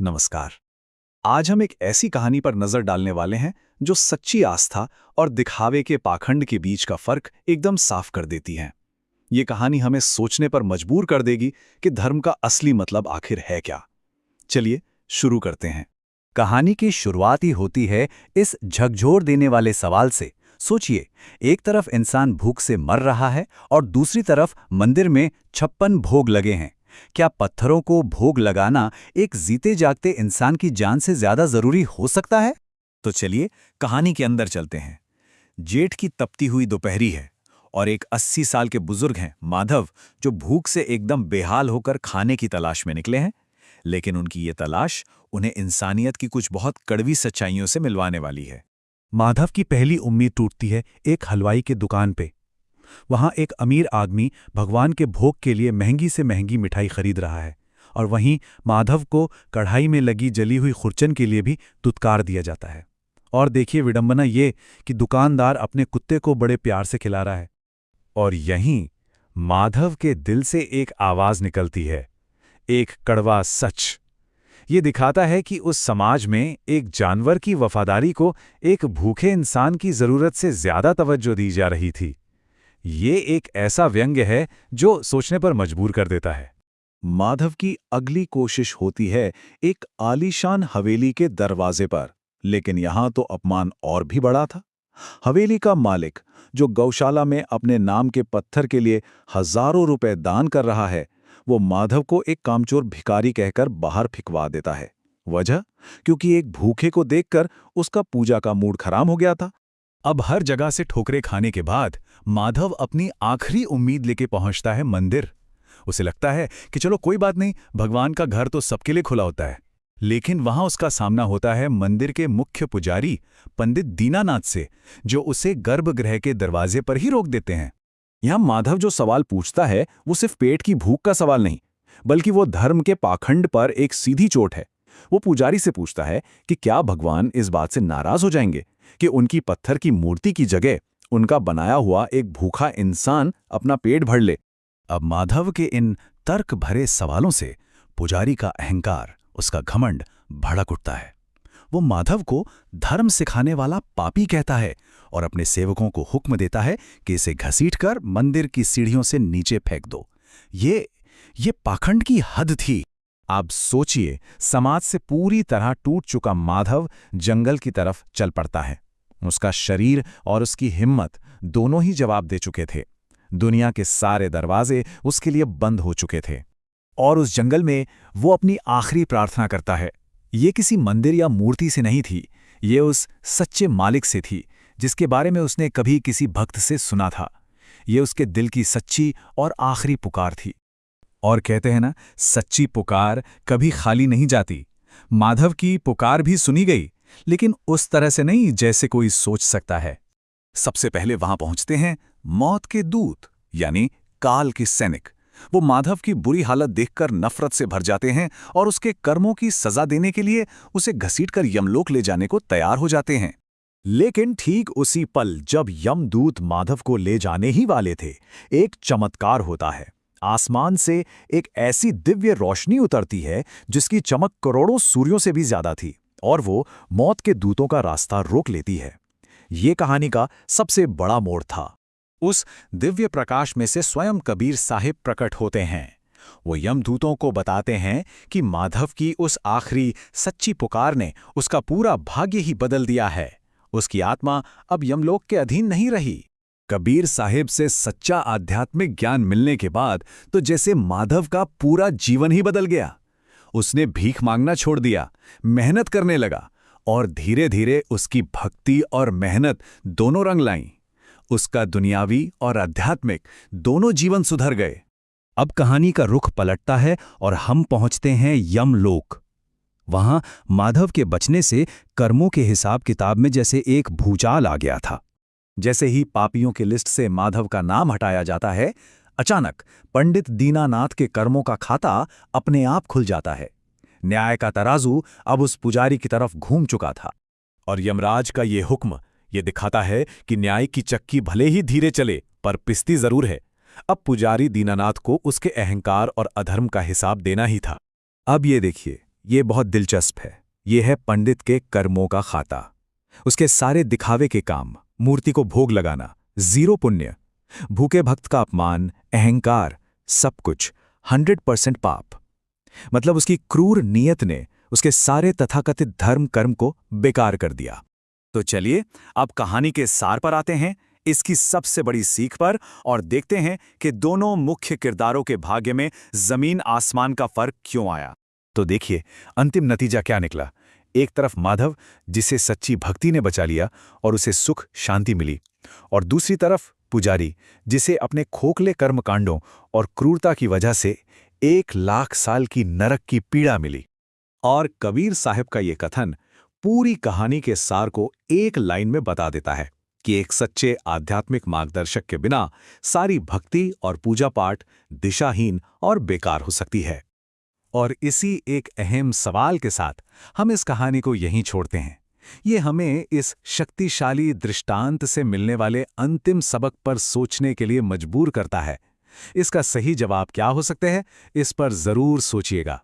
नमस्कार। आज हम एक ऐसी कहानी पर नजर डालने वाले हैं जो सच्ची आस्था और दिखावे के पाखंड के बीच का फर्क एकदम साफ कर देती है। ये कहानी हमें सोचने पर मजबूर कर देगी कि धर्म का असली मतलब आखिर है क्या। चलिए शुरू करते हैं। कहानी की शुरुआत ही होती है इस झकझोर देने वाले सवाल से। सोचिए, एक तरफ इंसान भूख से मर रहा है और दूसरी तरफ मंदिर में 56 भोग लगे हैं। क्या पत्थरों को भोग लगाना एक जीते जागते इंसान की जान से ज्यादा जरूरी हो सकता है? तो चलिए कहानी के अंदर चलते हैं। जेठ की तपती हुई दोपहरी है और एक 80 साल के बुजुर्ग हैं माधव, जो भूख से एकदम बेहाल होकर खाने की तलाश में निकले हैं। लेकिन उनकी ये तलाश उन्हें इंसानियत की कुछ बहुत कड़वी सच्चाइयों से मिलवाने वाली है। माधव की पहली उम्मीद टूटती है एक हलवाई की दुकान पे। वहां एक अमीर आदमी भगवान के भोग के लिए महंगी से महंगी मिठाई खरीद रहा है, और वहीं माधव को कढ़ाई में लगी जली हुई खुरचन के लिए भी दुत्कार दिया जाता है। और देखिए विडंबना ये कि दुकानदार अपने कुत्ते को बड़े प्यार से खिला रहा है। और यहीं माधव के दिल से एक आवाज निकलती है, एक कड़वा सच। ये दिखाता है कि उस समाज में एक जानवर की वफादारी को एक भूखे इंसान की जरूरत से ज्यादा तवज्जो दी जा रही थी। ये एक ऐसा व्यंग्य है जो सोचने पर मजबूर कर देता है। माधव की अगली कोशिश होती है एक आलीशान हवेली के दरवाजे पर, लेकिन यहां तो अपमान और भी बड़ा था। हवेली का मालिक, जो गौशाला में अपने नाम के पत्थर के लिए हजारों रुपए दान कर रहा है, वो माधव को एक कामचोर भिखारी कहकर बाहर फिकवा देता है। वजह? क्योंकि एक भूखे को देखकर उसका पूजा का मूड खराब हो गया था। अब हर जगह से ठोकरे खाने के बाद माधव अपनी आखिरी उम्मीद लेके पहुंचता है मंदिर। उसे लगता है कि चलो कोई बात नहीं, भगवान का घर तो सबके लिए खुला होता है। लेकिन वहां उसका सामना होता है मंदिर के मुख्य पुजारी पंडित दीनानाथ से, जो उसे गर्भगृह के दरवाजे पर ही रोक देते हैं। यहां माधव जो सवाल पूछता है वो सिर्फ पेट की भूख का सवाल नहीं, बल्कि वो धर्म के पाखंड पर एक सीधी चोट है। वो पुजारी से पूछता है कि क्या भगवान इस बात से नाराज हो जाएंगे कि उनकी पत्थर की मूर्ति की जगह उनका बनाया हुआ एक भूखा इंसान अपना पेट भर ले। अब माधव के इन तर्क भरे सवालों से पुजारी का अहंकार, उसका घमंड भड़क उठता है। वो माधव को धर्म सिखाने वाला पापी कहता है और अपने सेवकों को हुक्म देता है कि इसे घसीटकर मंदिर की सीढ़ियों से नीचे फेंक दो। ये पाखंड की हद थी। आप सोचिए, समाज से पूरी तरह टूट चुका माधव जंगल की तरफ चल पड़ता है। उसका शरीर और उसकी हिम्मत दोनों ही जवाब दे चुके थे। दुनिया के सारे दरवाजे उसके लिए बंद हो चुके थे। और उस जंगल में वो अपनी आखिरी प्रार्थना करता है। ये किसी मंदिर या मूर्ति से नहीं थी, ये उस सच्चे मालिक से थी जिसके बारे में उसने कभी किसी भक्त से सुना था। ये उसके दिल की सच्ची और आखिरी पुकार थी। और कहते हैं ना, सच्ची पुकार कभी खाली नहीं जाती। माधव की पुकार भी सुनी गई, लेकिन उस तरह से नहीं जैसे कोई सोच सकता है। सबसे पहले वहां पहुंचते हैं मौत के दूत, यानी काल के सैनिक। वो माधव की बुरी हालत देखकर नफरत से भर जाते हैं और उसके कर्मों की सजा देने के लिए उसे घसीटकर यमलोक ले जाने को तैयार हो जाते हैं। लेकिन ठीक उसी पल जब यमदूत माधव को ले जाने ही वाले थे, एक चमत्कार होता है। आसमान से एक ऐसी दिव्य रोशनी उतरती है जिसकी चमक करोड़ों सूर्यों से भी ज्यादा थी, और वो मौत के दूतों का रास्ता रोक लेती है। ये कहानी का सबसे बड़ा मोड़ था। उस दिव्य प्रकाश में से स्वयं कबीर साहिब प्रकट होते हैं। वो यमदूतों को बताते हैं कि माधव की उस आखिरी सच्ची पुकार ने उसका पूरा भाग्य ही बदल दिया है। उसकी आत्मा अब यमलोक के अधीन नहीं रही। कबीर साहिब से सच्चा आध्यात्मिक ज्ञान मिलने के बाद तो जैसे माधव का पूरा जीवन ही बदल गया। उसने भीख मांगना छोड़ दिया, मेहनत करने लगा, और धीरे धीरे उसकी भक्ति और मेहनत दोनों रंग लाईं। उसका दुनियावी और आध्यात्मिक दोनों जीवन सुधर गए। अब कहानी का रुख पलटता है और हम पहुंचते हैं यमलोक। वहां माधव के बचने से कर्मों के हिसाब किताब में जैसे एक भूचाल आ गया था। जैसे ही पापियों की लिस्ट से माधव का नाम हटाया जाता है, अचानक पंडित दीनानाथ के कर्मों का खाता अपने आप खुल जाता है। न्याय का तराजू अब उस पुजारी की तरफ घूम चुका था, और यमराज का ये हुक्म ये दिखाता है कि न्याय की चक्की भले ही धीरे चले पर पिसती जरूर है। अब पुजारी दीनानाथ को उसके अहंकार और अधर्म का हिसाब देना ही था। अब ये देखिए, ये बहुत दिलचस्प है। ये है पंडित के कर्मों का खाता। उसके सारे दिखावे के काम, मूर्ति को भोग लगाना, 0 पुण्य, भूखे भक्त का अपमान, अहंकार, सब कुछ 100% पाप। मतलब उसकी क्रूर नीयत ने उसके सारे तथाकथित धर्म कर्म को बेकार कर दिया। तो चलिए अब कहानी के सार पर आते हैं, इसकी सबसे बड़ी सीख पर, और देखते हैं कि दोनों मुख्य किरदारों के भाग्य में जमीन आसमान का फर्क क्यों आया। तो देखिए अंतिम नतीजा क्या निकला। एक तरफ माधव, जिसे सच्ची भक्ति ने बचा लिया और उसे सुख शांति मिली, और दूसरी तरफ पुजारी, जिसे अपने खोखले कर्मकांडों और क्रूरता की वजह से 1,00,000 साल की नरक की पीड़ा मिली। और कबीर साहब का ये कथन पूरी कहानी के सार को एक लाइन में बता देता है कि एक सच्चे आध्यात्मिक मार्गदर्शक के बिना सारी भक्ति और पूजा पाठ दिशाहीन और बेकार हो सकती है। और इसी एक अहम सवाल के साथ हम इस कहानी को यहीं छोड़ते हैं। ये हमें इस शक्तिशाली दृष्टांत से मिलने वाले अंतिम सबक पर सोचने के लिए मजबूर करता है। इसका सही जवाब क्या हो सकते हैं, इस पर जरूर सोचिएगा।